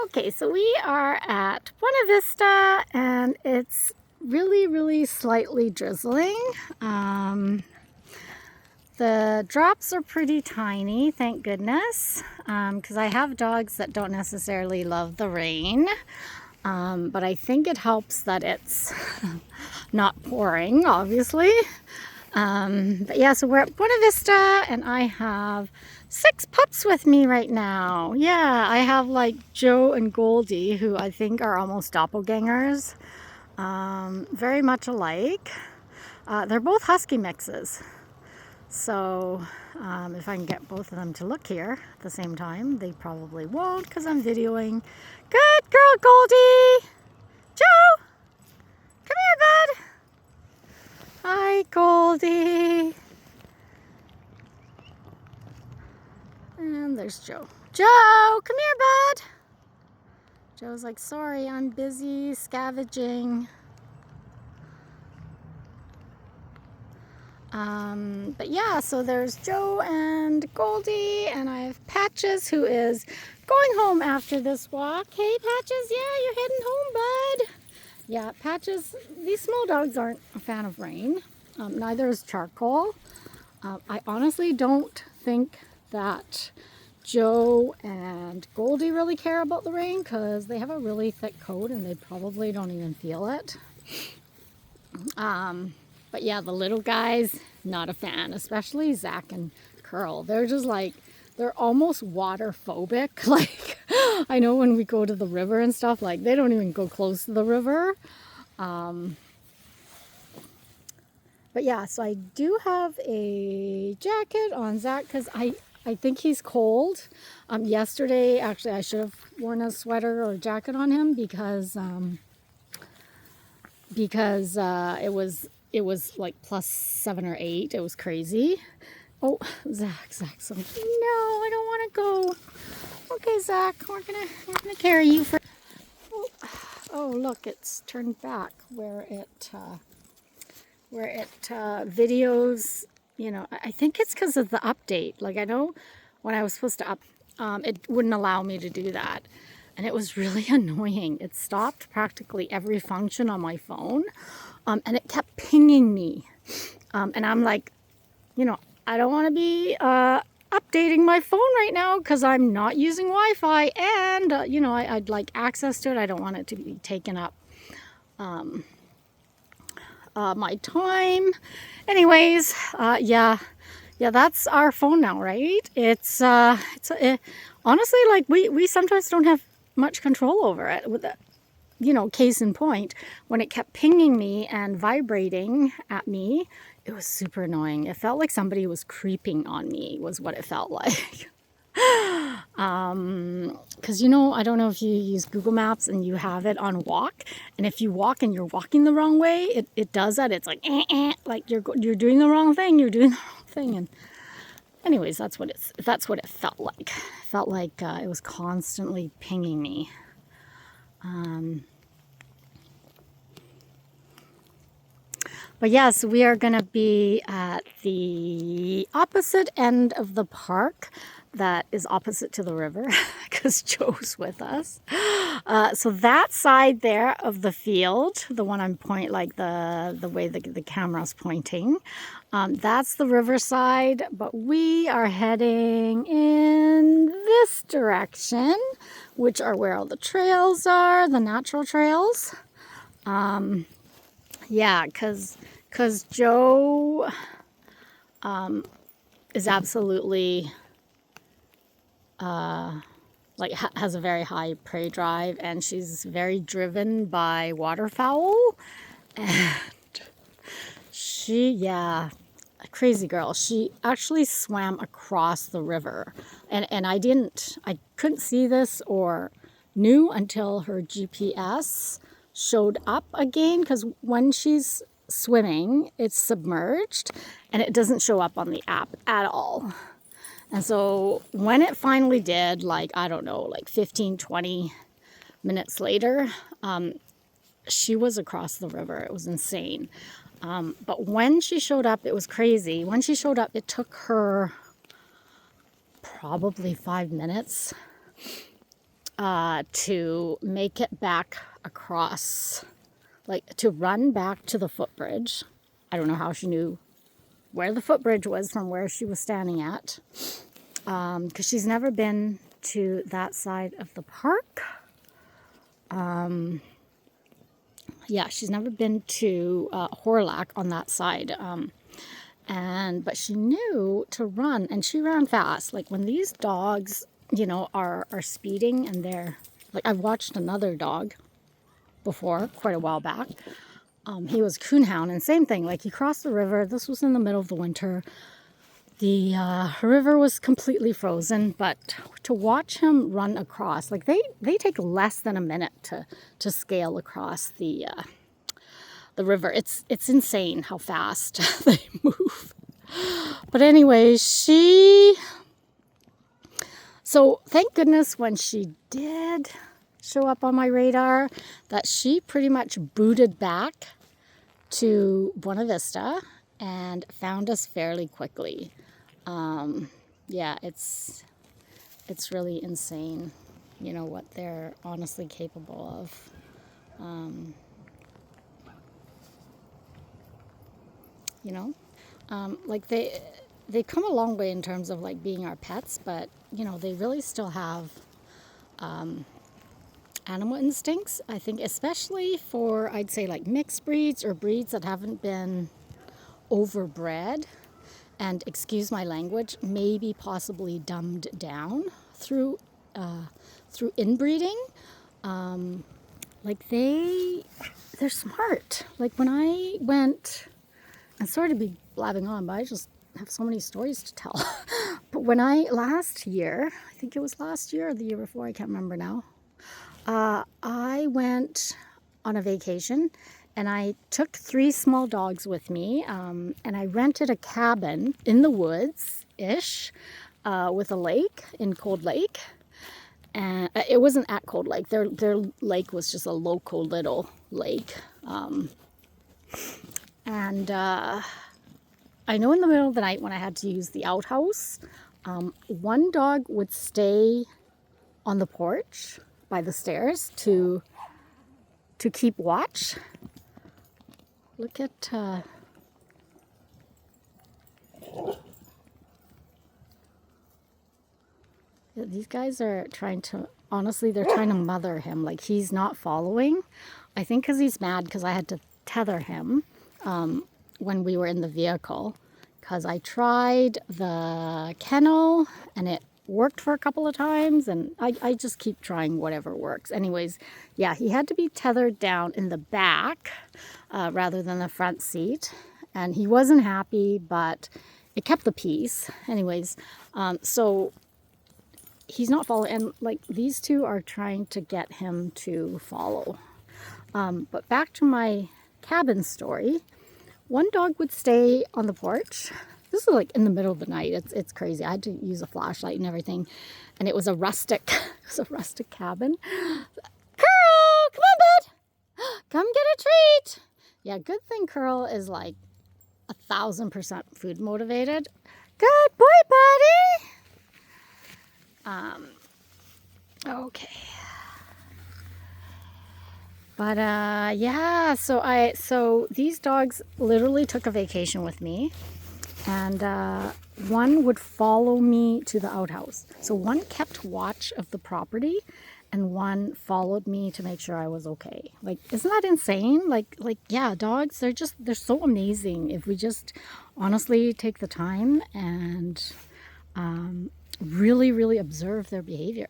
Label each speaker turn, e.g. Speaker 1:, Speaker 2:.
Speaker 1: Okay, so we are at Buena Vista and it's really slightly drizzling. The drops are pretty tiny, thank goodness, because I have dogs that don't necessarily love the rain. But I think it helps that it's not pouring, obviously. But yeah, so we're at Buena Vista and I have 6 pups with me right now. Yeah, I have like Joe and Goldie, who I think are almost doppelgangers. Very much alike. They're both husky mixes. So if I can get both of them to look here at the same time, they probably won't because I'm videoing. Good girl, Goldie! Joe! Come here, bud! Hi, Goldie! And there's Joe. Joe, come here, bud. Joe's like, sorry, I'm busy scavenging. But yeah, so there's Joe and Goldie, and I have Patches, who is going home after this walk. Hey, Patches, yeah, you're heading home, bud. Yeah, Patches, these small dogs aren't a fan of rain. Neither is Charcoal. I honestly don't think that Joe and Goldie really care about the rain because they have a really thick coat and they probably don't even feel it. But yeah, the little guys, not a fan, especially Zach and Curl. They're just like, they're almost water phobic. Like, I know when we go to the river and stuff, like they don't even go close to the river. But yeah, so I do have a jacket on Zach because I think he's cold. Yesterday, actually, I should have worn a sweater or a jacket on him because it was like +7 or 8. It was crazy. Oh, Zach's like, no, I don't want to go. Okay, Zach, we're gonna carry you for. Oh, look, it's turned back where it videos. You know, I think it's because of the update. Like, I know when I was supposed to it wouldn't allow me to do that. And it was really annoying. It stopped practically every function on my phone. And it kept pinging me. And I'm like, you know, I don't want to be updating my phone right now because I'm not using Wi-Fi. And, you know, I'd like access to it. I don't want it to be taken up my time. Anyways, yeah, that's our phone now, right? It's honestly, like we sometimes don't have much control over it. With it, you know, case in point, when it kept pinging me and vibrating at me, it was super annoying. It felt like somebody was creeping on me, was what it felt like. Because, you know, I don't know if you use Google Maps and you have it on walk, and if you walk and you're walking the wrong way, it does that. It's like like you're doing the wrong thing. You're doing the wrong thing. And anyways, that's what it felt like. It felt like it was constantly pinging me. But yes, we are going to be at the opposite end of the park that is opposite to the river because Joe's with us. So that side there of the field, the one I'm pointing, like the way the camera's pointing, that's the river side. But we are heading in this direction, which are where all the trails are, the natural trails. Yeah, because Joe is absolutely like has a very high prey drive, and she's very driven by waterfowl. And yeah, a crazy girl. She actually swam across the river, and I couldn't see this or knew until her GPS showed up again, because when she's swimming, it's submerged and it doesn't show up on the app at all. And so when it finally did, like, I don't know, like 15-20 minutes later, she was across the river. It was insane. But when she showed up, it was crazy. When she showed up, it took her probably 5 minutes to make it back across, like to run back to the footbridge. I don't know how she knew where the footbridge was from where she was standing at, because she's never been to that side of the park. Yeah, she's never been to Horlack on that side. But she knew to run, and she ran fast. Like when these dogs, you know, are speeding, and they're like, I've watched another dog before, quite a while back. He was coonhound, and same thing. Like he crossed the river. This was in the middle of the winter. The river was completely frozen, but to watch him run across, like they take less than a minute to scale across the river. It's insane how fast they move. But anyway, so thank goodness when she did show up on my radar, that she pretty much booted back to Buena Vista and found us fairly quickly. Yeah, it's really insane, you know, what they're honestly capable of. You know, like they've come a long way in terms of like being our pets, but you know, they really still have animal instincts. I think especially for, I'd say, like mixed breeds or breeds that haven't been overbred, and excuse my language, maybe possibly dumbed down through inbreeding. Like they're smart. Like when I went, I'm sorry to be blabbing on, but I just have so many stories to tell. But when last year, I think it was last year or the year before, I can't remember now, I went on a vacation, and I took 3 small dogs with me, and I rented a cabin in the woods-ish with a lake in Cold Lake. And it wasn't at Cold Lake. Their lake was just a local little lake. I know in the middle of the night when I had to use the outhouse, one dog would stay on the porch by the stairs to keep watch. Look at these guys are trying to, honestly, they're trying to mother him. Like he's not following. I think because he's mad because I had to tether him when we were in the vehicle, because I tried the kennel and it worked for a couple of times, and I just keep trying whatever works. Anyways, yeah, he had to be tethered down in the back rather than the front seat, and he wasn't happy, but it kept the peace. Anyways, so he's not following, and like these two are trying to get him to follow. But back to my cabin story, one dog would stay on the porch. This was like in the middle of the night. It's crazy. I had to use a flashlight and everything, and it was a rustic cabin. Curl, come on, bud, come get a treat. Yeah, good thing Curl is like 1000% food motivated. Good boy, buddy. Okay. But yeah, so these dogs literally took a vacation with me, and one would follow me to the outhouse. So one kept watch of the property, and one followed me to make sure I was okay. Like, isn't that insane? Like yeah, dogs, they're so amazing if we just honestly take the time and really, really observe their behavior.